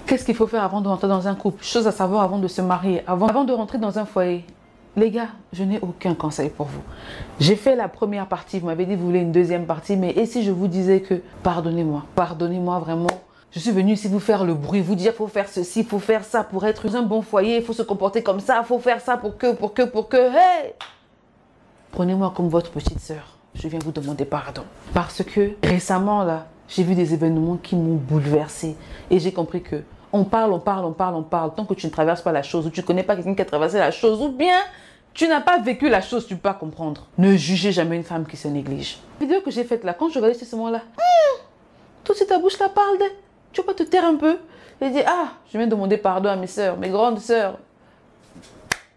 Qu'est-ce qu'il faut faire avant de rentrer dans un couple? Chose à savoir avant de se marier, avant de rentrer dans un foyer. Les gars, je n'ai aucun conseil pour vous. J'ai fait la première partie, vous m'avez dit que vous voulez une deuxième partie, mais et si je vous disais que, pardonnez-moi vraiment, je suis venue ici vous faire le bruit, vous dire faut faire ceci, faut faire ça pour être un bon foyer, il faut se comporter comme ça, faut faire ça pour que, hey! Prenez-moi comme votre petite sœur, je viens vous demander pardon. Parce que récemment là, j'ai vu des événements qui m'ont bouleversée et j'ai compris que on parle, tant que tu ne traverses pas la chose, ou tu ne connais pas quelqu'un qui a traversé la chose, ou bien tu n'as pas vécu la chose, tu ne peux pas comprendre. Ne jugez jamais une femme qui se néglige. La vidéo que j'ai faite là, quand je regardais ce moment-là, tout ce ta bouche là parle de... Tu vas pas te taire un peu? J'ai dit, ah, je viens demander pardon à mes sœurs, mes grandes sœurs.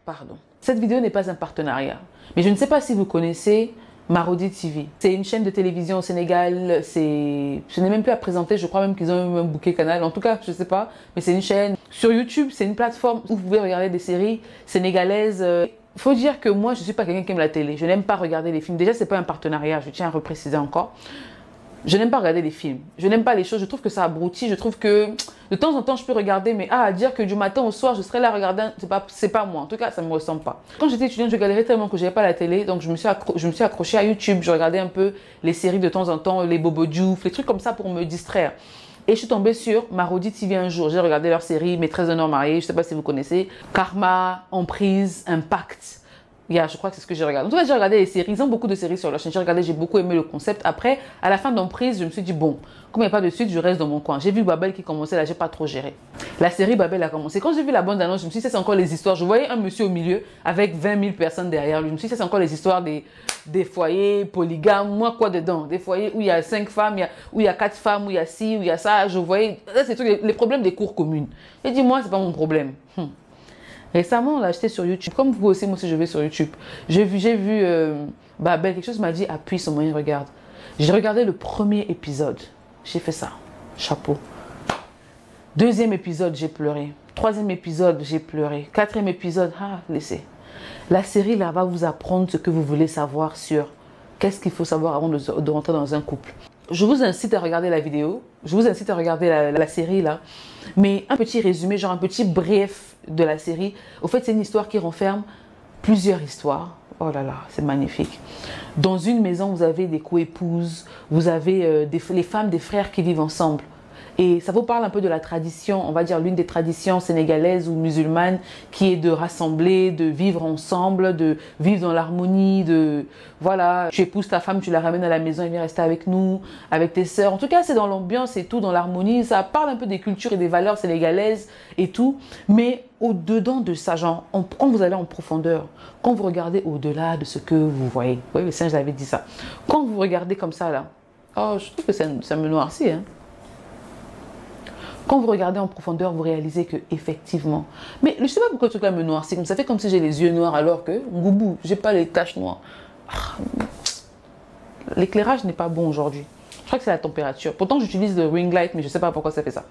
Pardon. Cette vidéo n'est pas un partenariat. Mais je ne sais pas si vous connaissez Marodi TV. C'est une chaîne de télévision au Sénégal. Ce n'est même plus à présenter. Je crois même qu'ils ont un bouquet canal. En tout cas, je ne sais pas. Mais c'est une chaîne. Sur YouTube, c'est une plateforme où vous pouvez regarder des séries sénégalaises. Il faut dire que moi, je ne suis pas quelqu'un qui aime la télé. Je n'aime pas regarder les films. Déjà, ce n'est pas un partenariat. Je tiens à repréciser encore. Je n'aime pas regarder les films. Je n'aime pas les choses. Je trouve que ça abrutit. Je trouve que de temps en temps, je peux regarder. Mais dire que du matin au soir, je serai là à regarder, c'est pas moi. En tout cas, ça ne me ressemble pas. Quand j'étais étudiante, je galérais tellement que je n'avais pas la télé. Donc, je me suis accrochée à YouTube. Je regardais un peu les séries de temps en temps, les Bobo Diouf, les trucs comme ça pour me distraire. Et je suis tombée sur Marodi TV un jour. J'ai regardé leur série, Maîtresse d'un homme marié. Je ne sais pas si vous connaissez. Karma, Emprise, Impact. Je crois que c'est ce que j'ai regardé. En tout cas, j'ai regardé les séries. Ils ont beaucoup de séries sur leur chaîne. J'ai regardé, j'ai beaucoup aimé le concept. Après, à la fin d'Emprise, je me suis dit, bon, comme il n'y a pas de suite, je reste dans mon coin. J'ai vu Babel qui commençait là, j'ai pas trop géré. La série Babel a commencé. Quand j'ai vu la bande annonce, je me suis dit, ça c'est encore les histoires. Je voyais un monsieur au milieu avec 20 000 personnes derrière lui. Je me suis dit, ça c'est encore les histoires des foyers polygames. Moi, quoi dedans? Des foyers où il y a 5 femmes, où il y a 4 femmes, où il y a ci, où il y a ça. Je voyais, c'est les problèmes des cours communes. J'ai dit, moi, c'est pas mon problème. Récemment, là, j'étais sur YouTube. Comme vous aussi, moi aussi, je vais sur YouTube. J'ai vu Babel, quelque chose m'a dit, appuie sur moi, regarde. J'ai regardé le premier épisode. J'ai fait ça. Chapeau. Deuxième épisode, j'ai pleuré. Troisième épisode, j'ai pleuré. Quatrième épisode, laissez. La série, là, va vous apprendre ce que vous voulez savoir sur qu'est-ce qu'il faut savoir avant de rentrer dans un couple. Je vous incite à regarder la vidéo. Je vous incite à regarder la série, là. Mais un petit résumé, genre un petit brief de la série. Au fait, c'est une histoire qui renferme plusieurs histoires. Oh là là, c'est magnifique. Dans une maison, vous avez des coépouses, vous avez les femmes des frères qui vivent ensemble. Et ça vous parle un peu de la tradition, on va dire l'une des traditions sénégalaises ou musulmanes, qui est de rassembler, de vivre ensemble, de vivre dans l'harmonie, de... Voilà, tu épouses ta femme, tu la ramènes à la maison, elle vient rester avec nous, avec tes sœurs. En tout cas, c'est dans l'ambiance et tout, dans l'harmonie. Ça parle un peu des cultures et des valeurs sénégalaises et tout. Mais au-dedans de ça, genre, quand vous allez en profondeur, quand vous regardez au-delà de ce que vous voyez, oui, le singe avait dit ça. Quand vous regardez comme ça, là, oh, je trouve que ça me noircit, hein. Quand vous regardez en profondeur, vous réalisez que effectivement. Mais je ne sais pas pourquoi ce truc-là me noircit. Ça fait comme si j'ai les yeux noirs alors que, goubou, j'ai pas les taches noires. L'éclairage n'est pas bon aujourd'hui. Je crois que c'est la température. Pourtant, j'utilise le ring light, mais je ne sais pas pourquoi ça fait ça.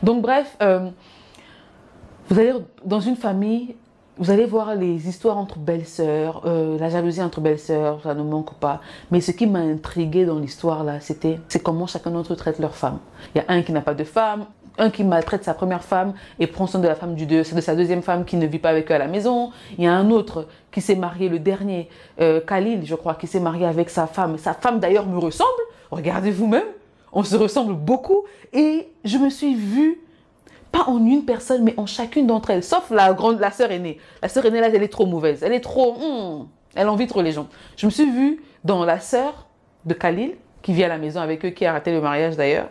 Donc bref, vous allez dans une famille, vous allez voir les histoires entre belles-sœurs, la jalousie entre belles-sœurs, ça ne manque pas. Mais ce qui m'a intriguée dans l'histoire là, c'est comment chacun d'entre eux traite leur femme. Il y a un qui n'a pas de femme, un qui maltraite sa première femme et prend soin de la femme de sa deuxième femme qui ne vit pas avec eux à la maison. Il y a un autre qui s'est marié, le dernier, Khalil, je crois, qui s'est marié avec sa femme. Sa femme d'ailleurs me ressemble, regardez vous-même, on se ressemble beaucoup. Et je me suis vue, pas en une personne, mais en chacune d'entre elles, sauf la sœur aînée. La sœur aînée, là, elle est trop mauvaise, elle est trop... elle envie trop les gens. Je me suis vue dans la sœur de Khalil, qui vit à la maison avec eux, qui a raté le mariage d'ailleurs.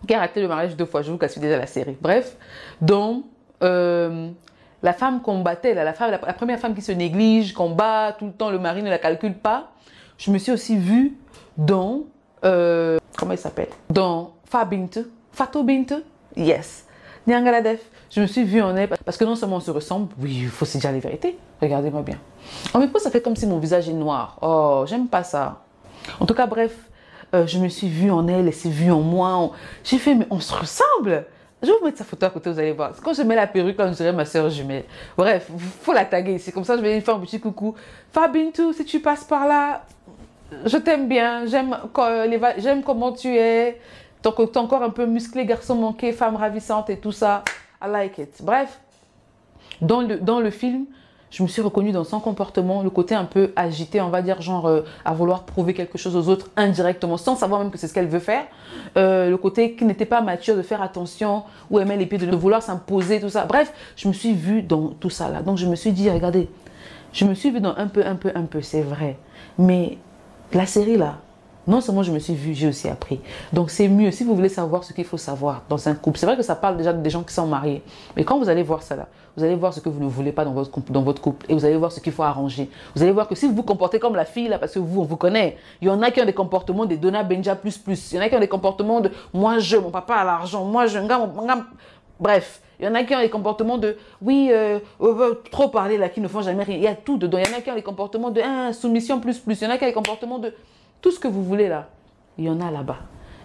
Qui a raté le mariage 2 fois, je vous casse déjà la série. Bref, donc la femme qu'on battait, la première femme qui se néglige, qu'on bat tout le temps, le mari ne la calcule pas. Je me suis aussi vue dans, comment il s'appelle? Dans Fatou Binte, yes. Nyangaladef, je me suis vue en elle, parce que non seulement on se ressemble, oui, il faut se dire les vérités. Regardez-moi bien. En même temps, ça fait comme si mon visage est noir. Oh, j'aime pas ça. En tout cas, bref. Je me suis vue en elle, elle s'est vue en moi. J'ai fait, mais on se ressemble. Je vais vous mettre sa photo à côté, vous allez voir. Quand je mets la perruque, là, on dirait ma soeur jumelle. Bref, il faut la taguer ici. Comme ça, je vais lui faire un petit coucou. Fabintou, si tu passes par là, je t'aime bien. J'aime comment tu es. Ton corps un peu musclé, garçon manqué, femme ravissante et tout ça. I like it. Bref, dans le film, je me suis reconnue dans son comportement, le côté un peu agité, on va dire, genre à vouloir prouver quelque chose aux autres indirectement, sans savoir même que c'est ce qu'elle veut faire. Le côté qui n'était pas mature, de faire attention, où elle met les pieds, de vouloir s'imposer, tout ça. Bref, je me suis vue dans tout ça là. Donc je me suis dit, regardez, je me suis vue dans un peu, c'est vrai. Mais la série là, non seulement je me suis vue, j'ai aussi appris. Donc c'est mieux, si vous voulez savoir ce qu'il faut savoir dans un couple. C'est vrai que ça parle déjà des gens qui sont mariés. Mais quand vous allez voir ça là, vous allez voir ce que vous ne voulez pas dans votre couple. Et vous allez voir ce qu'il faut arranger. Vous allez voir que si vous vous comportez comme la fille là, parce que vous, on vous connaît. Il y en a qui ont des comportements de Donna Benja plus. Il y en a qui ont des comportements de moi je, mon papa a l'argent, moi je, bref. Il y en a qui ont des comportements de, oui, trop parler là, qui ne font jamais rien. Il y a tout dedans. Il y en a qui ont des comportements de soumission plus. Il y en a qui ont des comportements de tout ce que vous voulez là. Il y en a là-bas.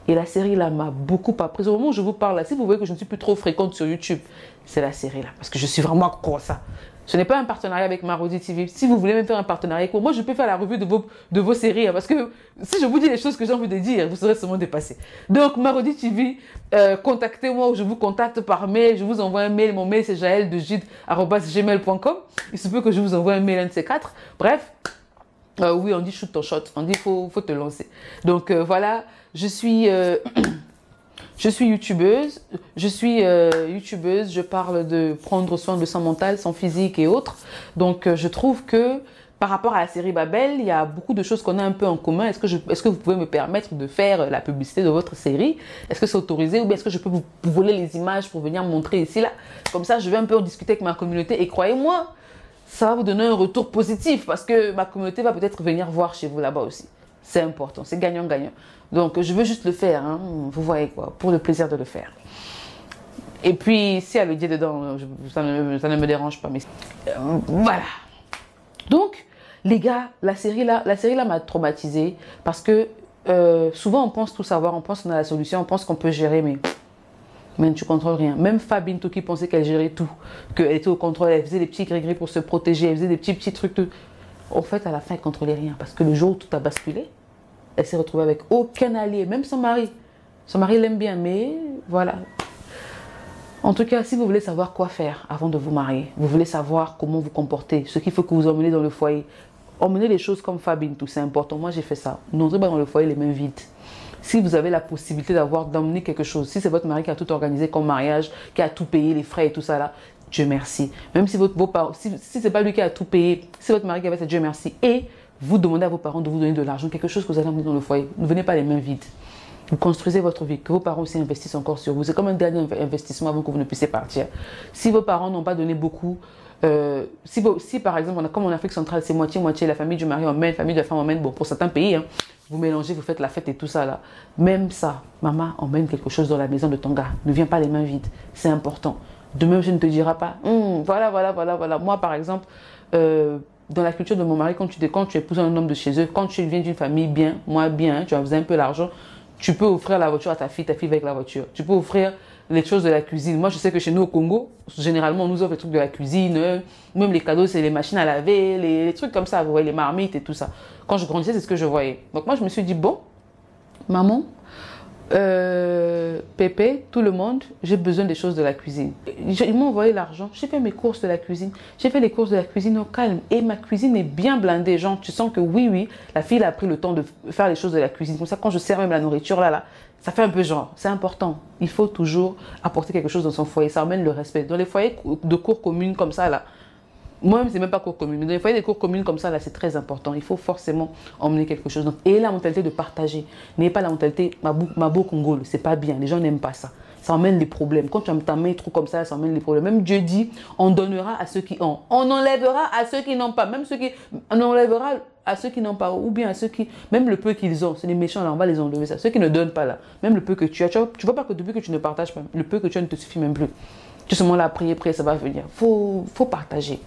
Et la série là m'a beaucoup appris. Au moment où je vous parle là, si vous voyez que je ne suis plus trop fréquente sur YouTube, c'est la série là. Parce que je suis vraiment comme ça. Ce n'est pas un partenariat avec Marodi TV. Si vous voulez même faire un partenariat avec moi, je peux faire la revue de vos séries. Hein, parce que si je vous dis les choses que j'ai envie de dire, vous serez sûrement dépassé. Donc, Marodi TV, contactez-moi ou je vous contacte par mail. Je vous envoie un mail. Mon mail, c'est jaeldegide@gmail.com. Il se peut que je vous envoie un mail, un de ces quatre. Bref. Oui, on dit shoot ton shot. On dit faut te lancer. Donc, voilà. Je suis youtubeuse. Je parle de prendre soin de son mental, son physique et autres. Donc, je trouve que par rapport à la série Babel, il y a beaucoup de choses qu'on a un peu en commun. Est-ce que vous pouvez me permettre de faire la publicité de votre série? Est-ce que c'est autorisé? Ou bien est-ce que je peux vous voler les images pour venir montrer ici, là? Comme ça, je vais un peu en discuter avec ma communauté. Et croyez-moi, ça va vous donner un retour positif parce que ma communauté va peut-être venir voir chez vous là-bas aussi. C'est important, c'est gagnant-gagnant. Donc, je veux juste le faire, hein, vous voyez quoi, pour le plaisir de le faire. Et puis, si elle le dit dedans, ça ne me dérange pas. Mais voilà. Donc, les gars, la série là m'a traumatisée parce que souvent on pense tout savoir, on pense qu'on a la solution, on pense qu'on peut gérer, mais tu contrôles rien. Même Fabinto qui pensait qu'elle gérait tout, qu'elle était au contrôle, elle faisait des petits gris-gris pour se protéger, elle faisait des petits trucs. Tout. En fait, à la fin, elle ne contrôlait rien parce que le jour où tout a basculé, elle s'est retrouvée avec aucun allié, même son mari. Son mari l'aime bien, mais voilà. En tout cas, si vous voulez savoir quoi faire avant de vous marier, vous voulez savoir comment vous comporter, ce qu'il faut que vous emmenez dans le foyer, emmenez les choses comme Fabinto, c'est important. Moi, j'ai fait ça. N'entrez pas dans le foyer les mains vides. Si vous avez la possibilité d'emmener quelque chose, si c'est votre mari qui a tout organisé comme mariage, qui a tout payé, les frais et tout ça là, Dieu merci. Même si vos parents, si c'est pas lui qui a tout payé, si votre mari qui avait fait Dieu merci, et vous demandez à vos parents de vous donner de l'argent, quelque chose que vous allez emmener dans le foyer, ne venez pas les mains vides. Vous construisez votre vie, que vos parents aussi investissent encore sur vous. C'est comme un dernier investissement avant que vous ne puissiez partir. Si vos parents n'ont pas donné beaucoup, si par exemple, comme en Afrique centrale, c'est moitié-moitié, la famille du mari emmène, la famille de la femme emmène, bon, pour certains pays, hein, vous mélangez, vous faites la fête et tout ça là. Même ça, maman emmène quelque chose dans la maison de ton gars. Ne viens pas les mains vides, c'est important. De même, je ne te dirai pas, voilà. Moi, par exemple, dans la culture de mon mari, quand tu épouses un homme de chez eux, quand tu viens d'une famille bien, moi bien, tu as besoin un peu d'argent, tu peux offrir la voiture à ta fille va avec la voiture. Tu peux offrir les choses de la cuisine. Moi, je sais que chez nous au Congo, généralement, on nous offre les trucs de la cuisine. Même les cadeaux, c'est les machines à laver, les trucs comme ça, vous voyez, les marmites et tout ça. Quand je grandissais, c'est ce que je voyais. Donc moi, je me suis dit, bon, maman, Pépé, tout le monde, j'ai besoin des choses de la cuisine. Ils m'ont envoyé l'argent, j'ai fait mes courses de la cuisine, j'ai fait les courses de la cuisine au calme et ma cuisine est bien blindée. Genre, tu sens que oui, la fille a pris le temps de faire les choses de la cuisine. Comme ça, quand je sers même la nourriture là, ça fait un peu genre, c'est important. Il faut toujours apporter quelque chose dans son foyer, ça amène le respect. Dans les foyers de cours communes comme ça là, moi-même, c'est même pas cours commune. Mais dans les foyers des cours communes comme ça, là, c'est très important. Il faut forcément emmener quelque chose. Donc, et la mentalité de partager. N'ayez pas la mentalité Mabo Congol. C'est pas bien. Les gens n'aiment pas ça. Ça emmène les problèmes. Quand tu as ta main trop comme ça emmène les problèmes. Même Dieu dit, on donnera à ceux qui ont. On enlèvera à ceux qui n'ont pas. Même ceux qui... On enlèvera à ceux qui n'ont pas. Ou bien à ceux qui... Même le peu qu'ils ont. C'est les méchants, là, on va les enlever ça. Ceux qui ne donnent pas, là. Même le peu que tu as. Tu vois pas que depuis que tu ne partages pas, le peu que tu as ne te suffit même plus. Tu es seulement là à prier, ça va venir. Faut partager.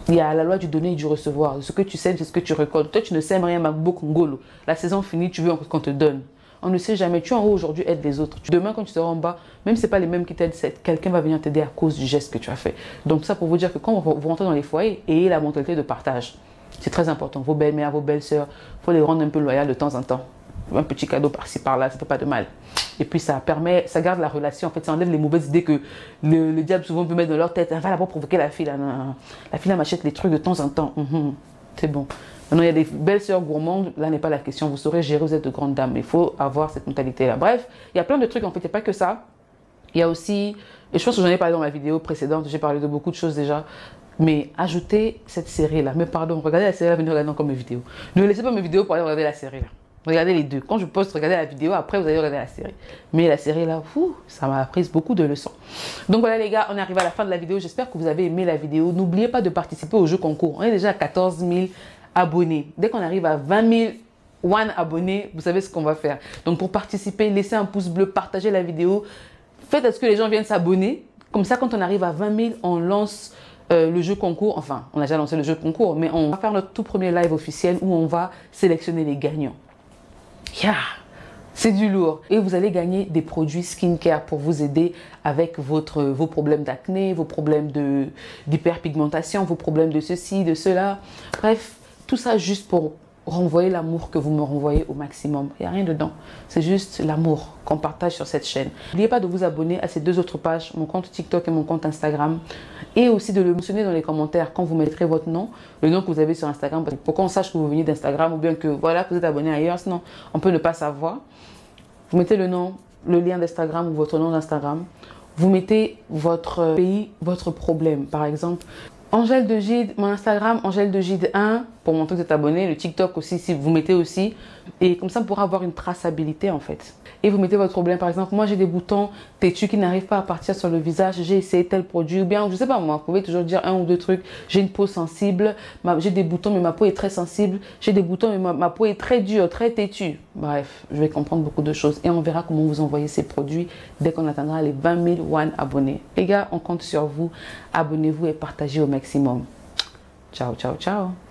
Il y a la loi du donner et du recevoir. Ce que tu sèmes, c'est ce que tu récoltes. Toi, tu ne sèmes rien, Magbo Congolo. La saison finie, tu veux qu'on te donne. On ne sait jamais. Tu es en haut aujourd'hui, aide les autres. Demain, quand tu seras en bas, même si ce n'est pas les mêmes qui t'aident, quelqu'un va venir t'aider à cause du geste que tu as fait. Donc ça pour vous dire que quand vous rentrez dans les foyers, ayez la mentalité de partage. C'est très important. Vos belles-mères, vos belles-sœurs, il faut les rendre un peu loyales de temps en temps. Un petit cadeau par-ci, par-là, ça ne fait pas de mal. Et puis ça permet, ça garde la relation. En fait, ça enlève les mauvaises idées que le diable souvent peut mettre dans leur tête. Elle va d'abord provoquer la fille. Là, non. La fille, elle m'achète les trucs de temps en temps. C'est bon. Maintenant, il y a des belles sœurs gourmandes. Là n'est pas la question. Vous saurez gérer, vous êtes de grandes dames. Il faut avoir cette mentalité-là. Bref, il y a plein de trucs. En fait, il n'y a pas que ça. Il y a aussi, et je pense que j'en ai parlé dans ma vidéo précédente. J'ai parlé de beaucoup de choses déjà. Mais ajoutez cette série-là. Mais pardon, regardez la série-là, venez regarder encore mes vidéos. Ne laissez pas mes vidéos pour aller regarder la série-là. Regardez les deux. Quand je poste, regardez la vidéo. Après, vous allez regarder la série. Mais la série-là, ça m'a appris beaucoup de leçons. Donc voilà les gars, on arrive à la fin de la vidéo. J'espère que vous avez aimé la vidéo. N'oubliez pas de participer au jeu concours. On est déjà à 14 000 abonnés. Dès qu'on arrive à 20 000 abonnés, vous savez ce qu'on va faire. Donc pour participer, laissez un pouce bleu, partagez la vidéo. Faites à ce que les gens viennent s'abonner. Comme ça, quand on arrive à 20 000, on lance le jeu concours. Enfin, on a déjà lancé le jeu concours, mais on va faire notre tout premier live officiel où on va sélectionner les gagnants. C'est du lourd. Et vous allez gagner des produits skincare pour vous aider avec vos problèmes d'acné, vos problèmes d'hyperpigmentation, vos problèmes de ceci, de cela. Bref, tout ça juste pour renvoyer l'amour que vous me renvoyez au maximum. Il n'y a rien dedans. C'est juste l'amour qu'on partage sur cette chaîne. N'oubliez pas de vous abonner à ces deux autres pages, mon compte TikTok et mon compte Instagram. Et aussi de le mentionner dans les commentaires quand vous mettrez votre nom, le nom que vous avez sur Instagram, pour qu'on sache que vous venez d'Instagram ou bien que voilà, que vous êtes abonné ailleurs. Sinon, on peut ne pas savoir. Vous mettez le nom, le lien d'Instagram ou votre nom d'Instagram. Vous mettez votre pays, votre problème. Par exemple, Angèle de Gide, mon Instagram, Angèle de Gide 1, pour montrer que vous êtes abonné. Le TikTok aussi, si vous mettez aussi. Et comme ça, on pourra avoir une traçabilité en fait. Et vous mettez votre problème. Par exemple, moi, j'ai des boutons têtus qui n'arrivent pas à partir sur le visage. J'ai essayé tel produit. Ou bien, je sais pas moi, vous pouvez toujours dire un ou deux trucs. J'ai une peau sensible. J'ai des boutons, mais ma peau est très sensible. J'ai des boutons, mais ma peau est très dure, très têtue. Bref, je vais comprendre beaucoup de choses. Et on verra comment vous envoyer ces produits dès qu'on atteindra les 20 000 abonnés. Les gars, on compte sur vous. Abonnez-vous et partagez au maximum. Ciao, ciao, ciao.